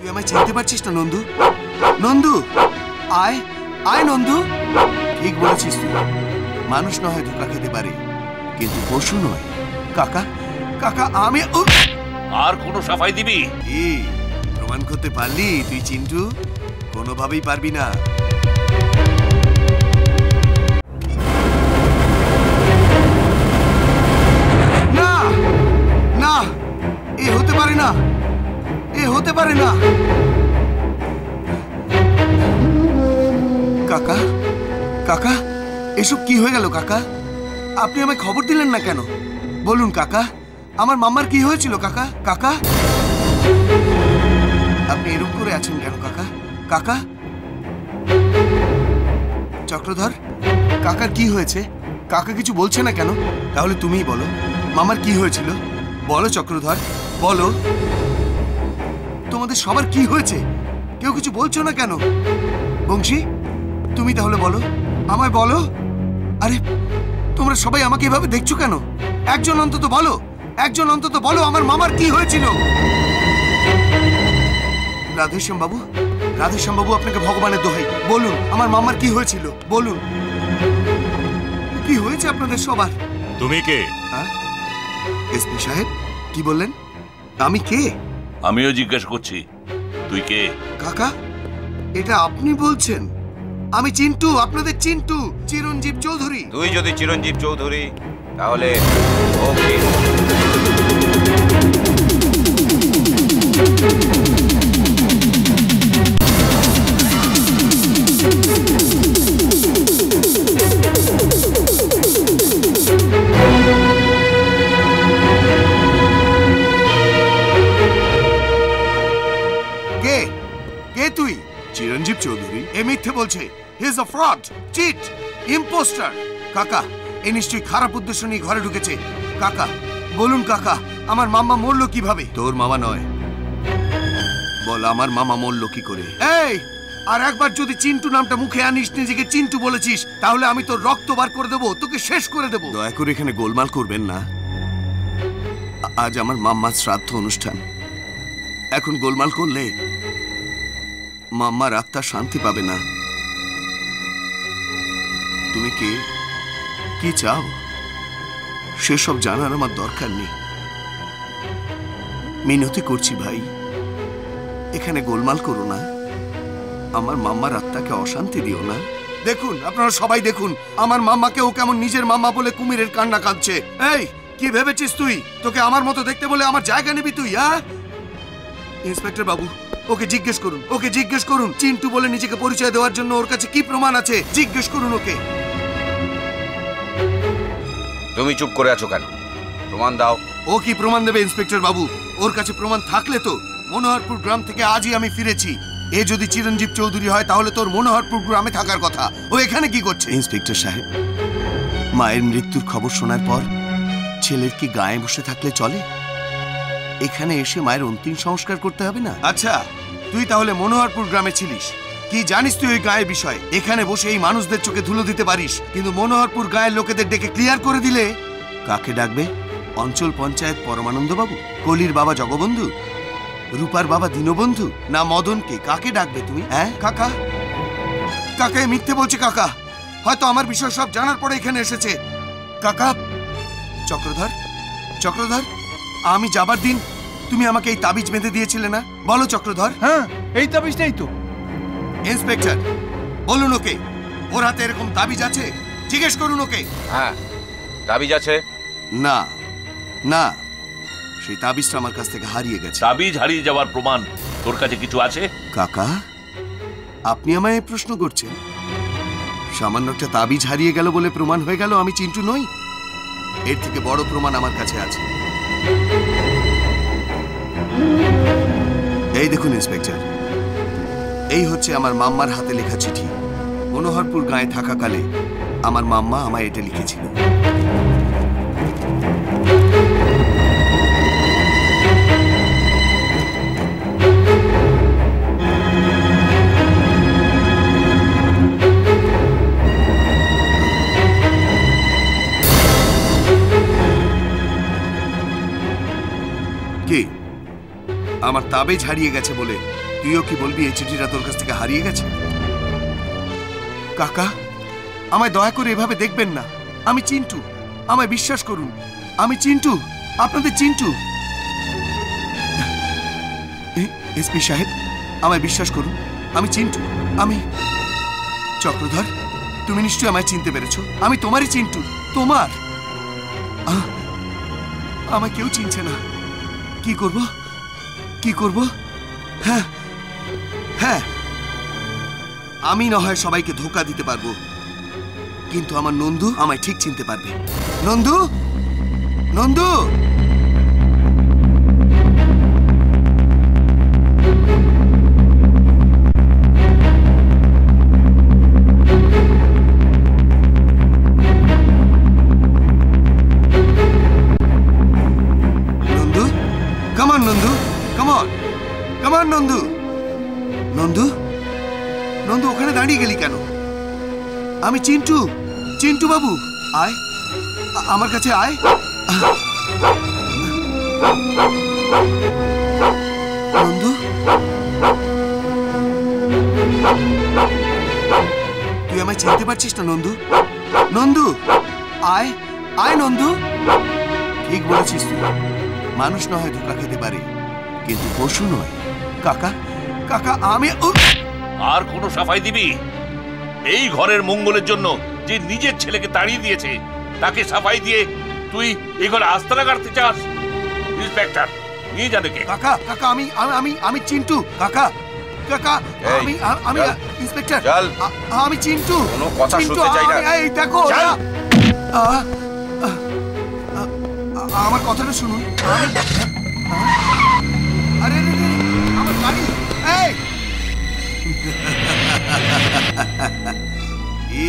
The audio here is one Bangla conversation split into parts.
তুই আমায় চিনতে পারছিস না নন্দু? নন্দু, আয় আয় নন্দু। ঠিক বলেছিস তুই, মানুষ না হয় ধোকা খেতে পারে, কিন্তু পশু নয়। কাকা, কাকা আমি আর কোনো সাফাই দিবি? কি প্রমাণ করতে পারলি তুই চিন্টু? কোনোভাবেই পারবি না। না না, এ হতে পারে না, এ হতে পারে না। কাকা, কাকা, এসব কি হয়ে গেল কাকা? আপনি আমায় খবর দিলেন না কেন? বলুন কাকা, আমার মাম্মার কি হয়েছিল কাকা? কাকা, আপনি এরকম করে আছেন কেন কাকা? কাকা, চক্রধর, কাকার কি হয়েছে? কাকা কিছু বলছে না কেন? তাহলে তুমিই বলো, মামার কি হয়েছিল? বলো চক্রধর, বলো। তোমাদের সবার কি হয়েছে? কেউ কিছু বলছো না কেন? বংশী, তুমি তাহলে বলো, আমায় বলো। আরে তোমরা সবাই আমাকে এভাবে দেখছো কেন? একজন অন্তত বলো, একজন অন্তত বলো আমার মামার কি হয়েছিল। রাধেশ্যাম বাবু, রাধেশ্যাম বাবু, আপনাকে ভগবানের দোহাই, বলুন আমার মামার কি হয়েছিল, বলুন। কি হয়েছে আপনাদের সবার? তুমি কে? এসপি সাহেব, কি বললেন? আমি কে? আমিও জিজ্ঞেস করছি, তুই কে? কাকা, এটা আপনি বলছেন? আমি চিন্টু, আপনাদের চিন্টু, চিরঞ্জীব চৌধুরী। তুই যদি চিরঞ্জীব চৌধুরী, তাহলে ওকে। কে? কে তুই? চিরঞ্জীব চৌধুরী এ মিথ্যে বলছে। He is a fraud, cheat, impostor. কাকা, এ নিশ্চয়ই খারাপ উদ্দেশ্য নিয়ে ঘরে ঢুকেছে। কাকা বলুন, কাকা আমার মামা মরলো কিভাবে? তোর মামা নয়, বল আমার মামা মরলো কি করে? এই, আর একবার যদি চিন্টু নামটা মুখে আনিস, নিজেকে চিন্টু বলেছিস, তাহলে আমি তোর রক্ত বার করে দেবো, তোকে শেষ করে দেবো। দয়া করে এখানে গোলমাল করবেন না। আজ আমার মাম্মার শ্রাদ্ধ অনুষ্ঠান। এখন গোলমাল করলে মাম্মার আত্মা শান্তি পাবে না। তুমি কে, কি চাও, সেসব জানার আমার দরকার নেই। মিনতি করছি ভাই, এখানে গোলমাল করো না। আমার মাম্মার আত্মাকে অশান্তি দিও না। দেখুন, আপনারা সবাই দেখুন, আমার মাম্মাকেও কেমন নিজের মাম্মা বলে কুমিরের কান্না কাঁদছে। এই, কি ভেবেছিস তুই তোকে আমার মতো দেখতে বলে আমার জায়গা নিবি তুই? হ্যাঁ, ইন্সপেক্টর বাবু, ওকে জিজ্ঞেস করুন, ওকে জিজ্ঞেস করুন চিন্টু বলে নিজেকে পরিচয় দেওয়ার জন্য ওর কাছে কি প্রমাণ আছে, জিজ্ঞেস করুন ওকে। তুমি চুপ করে আছো কেন? প্রমাণ দাও। ও কি প্রমাণ দেবে ইন্সপেক্টর বাবু? ওর কাছে প্রমাণ থাকলে তো। মনোহরপুর গ্রাম থেকে আজই আমি ফিরেছি। এ যদি চিরঞ্জীব চৌধুরী হয়, তাহলে তোর মনোহরপুর গ্রামে থাকার কথা। ও এখানে কি করছে? ইন্সপেক্টর সাহেব, মায়ের মৃত্যুর খবর শোনার পর ছেলের কি গায়ে বসে থাকলে চলে? এখানে এসে মায়ের অন্তিম সংস্কার করতে হবে না? আচ্ছা, তুই তাহলে মনোহরপুর গ্রামে ছিলিস, কি জানিস তুই ওই গায়ের বিষয়ে? এখানে বসে এই মানুষদের চোখে ধুলো দিতে পারিস, কিন্তু মনোহরপুর গায়ের লোকেদের ডেকে ক্লিয়ার করে দিলে কাকে ডাকবে? অঞ্চল পঞ্চায়েত পরমানন্দ বাবু, কলির বাবা জগবন্ধু, রূপার বাবা দীনবন্ধু, না মদনকে? কাকে ডাকবে তুমি? হ্যাঁ কাকা, কাকা মিথ্যে বলছে। কাকা হয়তো আমার বিষয় সব জানার পরে এখানে এসেছে। কাকা, চক্রধর, চক্রধর, আমি যাবার দিন তুমি আমাকে এই তাবিজ বেঁধে দিয়েছিলে না? বলো চক্রধর। হ্যাঁ, এই তাবিজটাই তো। ইন্সপেক্টর বলুন ওকে, ওর হাতে এরকম তাবিজ আছে? জিজ্ঞেস করুন ওকে। হ্যাঁ, তাবিজ আছে। না না, সেই তাবিজটা আমার কাছ থেকে হারিয়ে গেছে। তাবিজ হারিয়ে যাওয়ার প্রমাণ তোর কাছে কিছু আছে? কাকা, আপনি আমায় প্রশ্ন করছেন? সামান্য একটা তাবিজ হারিয়ে গেল বলে প্রমাণ হয়ে গেল আমি চিন্টু নই? এর থেকে বড় প্রমাণ আমার কাছে আছে। এই দেখুন ইন্সপেক্টর, এই হচ্ছে আমার মাম্মার হাতে লেখা চিঠি। মনোহরপুর গাঁয়ে থাকাকালে আমার মাম্মা আমায় এটা লিখেছিল। কি, আমার তাবিজ হারিয়ে গেছে বলে তুইও কি বলবি এই চিঠিটা তোর কাছ থেকে হারিয়ে গেছে? কাকা, আমায় দয়া করে এভাবে দেখবেন না। আমি চিন্টু, আমায় বিশ্বাস করুন। আমি চিন্টু, আপনাদের চিন্টু। এসপি সাহেব, আমায় বিশ্বাস করুন, আমি চিন্টু। আমি চক্রধর, তুমি নিশ্চয়ই আমায় চিনতে পেরেছো। আমি তোমারই চিন্টু, তোমার। আমায় কেউ চিনছে না। কি করব, কি করব? হ্যাঁ হ্যাঁ, আমি না হয় সবাইকে ধোঁকা দিতে পারবো, কিন্তু আমার নন্দু আমায় ঠিক চিনতে পারবে। Nandu, Nandu. Nandu, come on, Nandu, come on, come on, Nandu. Nandu, Nandu, ওখানে দাঁড়িয়ে গেলি কেন? আমি চিন্টু, চিন্টু বাবু, আয়, আমার কাছে আয়। নন্দু, তুই আমায় চিনতে পারছিস না নন্দু? নন্দু, আয়, আয় নন্দু। ঠিক বলেছিস তুই, মানুষ না হয় ধোঁকা খেতে পারে, কিন্তু পশু নয়। কাকা, কাকা, আমি আর কোনো সাফাই দিবি? এই ঘরের মঙ্গলের জন্য যে নিজের ছেলেকে তাড়িয়ে দিয়েছে, তাকে সাফাই দিয়ে তুই এই ঘরে আস্তানা কাটতে চাস? ইন্সপেক্টর, নিয়ে যাবে কে? কাকা, কাকা, আমি আমি আমি চিন্টু। কাকা, কাকা, এই, আমি আমি চল, ইন্সপেক্টর, চল। আমি চিন্টু। কোনো কথা চিন্টু, শুনতে চাই না। এই দেখো, চল। আমার কথাটা শুনুন। আরে আরে, আরে, আমার গাড়ি। এই কি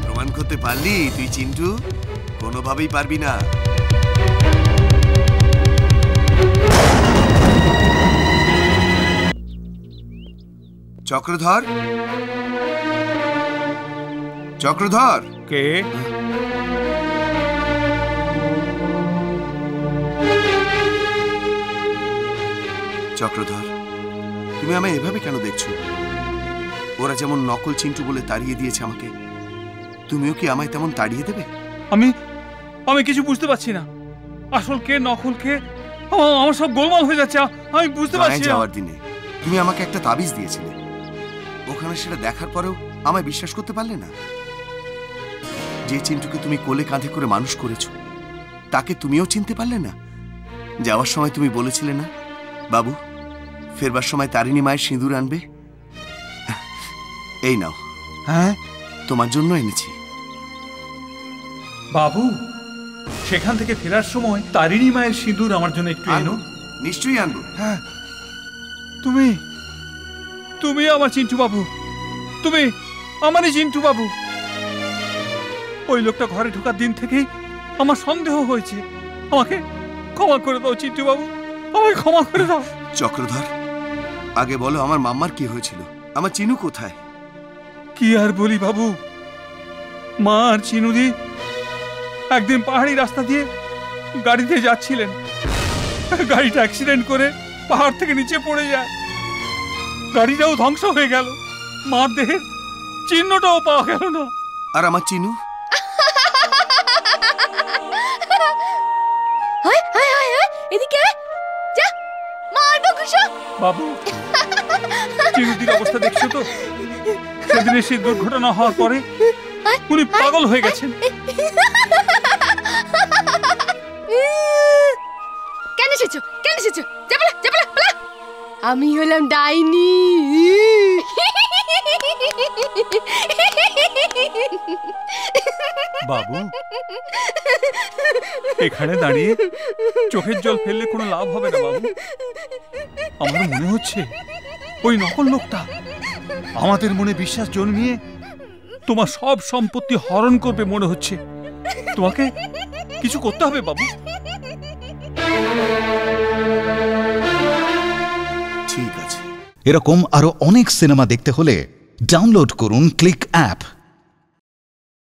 প্রমাণ করতে পারলি তুই চিন্টু? কোনোভাবেই পারবি না। চক্রধর, চক্রধর। কে? চক্রধর, তুমি আমায় এভাবে কেন দেখছো? ওরা যেমন নকল চিন্টু বলে তাড়িয়ে দিয়েছে আমাকে, তুমিও কি আমায় তেমন তাড়িয়ে দেবে? আমি আমি কিছু বুঝতে পারছি না। আসল কে নকল কে, আমার সব গোলমাল হয়ে যাচ্ছে। আমি বুঝতে পারছি না। যাওয়ার দিনে তুমি আমাকে একটা তাবিজ দিয়েছিলে, ওখানে সেটা দেখার পরেও আমায় বিশ্বাস করতে পারলে না? যে চিন্টুকে তুমি কোলে কাঁধে করে মানুষ করেছো, তাকে তুমিও চিনতে পারলে না? যাওয়ার সময় তুমি বলেছিলে না, বাবু ফেরবার সময় তারিণী মায়ের সিঁদুর আনবে? এই নাও। হ্যাঁ, তোমার জন্য এনেছি। বাবু, সেখান থেকে ফেরার সময় তারিণী মায়ের সিঁদুর আমার জন্য একটু এনো। নিশ্চয়ই আনবো। হ্যাঁ, তুমি তুমি আমার চিন্টু বাবু, তুমি আমারই চিন্টু বাবু। ওই লোকটা ঘরে ঢোকার দিন থেকেই আমার সন্দেহ হয়েছে। আমাকে ক্ষমা করে দাও চিন্টু বাবু, আমাকে ক্ষমা করে দাও। চক্রধর, আগে বলো আমার মাম্মার কি হয়েছিল? আমার চিনু কোথায়? কি আর বলি বাবু, মা আর চিনুদি একদিন পাহাড়ি রাস্তা দিয়ে গাড়িতে যাচ্ছিলেন, গাড়িটা অ্যাক্সিডেন্ট করে পাহাড় থেকে নিচে পড়ে যায়। গাড়িটাও ধ্বংস হয়ে গেল, মার দেহের চিহ্নটাও পাওয়া গেল না। আর আমার চিনু? এদিকে যা, মারবো কুসুম। বাবু, চিনুদির অবস্থা দেখছো তো? সেদিনের সেই দুর্ঘটনা হওয়ার পরে উনি পাগল হয়ে গেছেন। কেন এসেছো, কেন এসেছো? আমি হলাম ডাইনি। বাবু, এখানে দাঁড়িয়ে চোখের জল ফেললে কোনো লাভ হবে না বাবু। আমার মনে হচ্ছে ওই নকল লোকটা আমাদের মনে বিশ্বাস জন্মিয়ে তোমার সব সম্পত্তি হরণ করবে মনে হচ্ছে। তোমাকে কিছু করতে হবে বাবু। ঠিক আছে। এরকম আরো অনেক সিনেমা দেখতে হলে ডাউনলোড করুন ক্লিক অ্যাপ।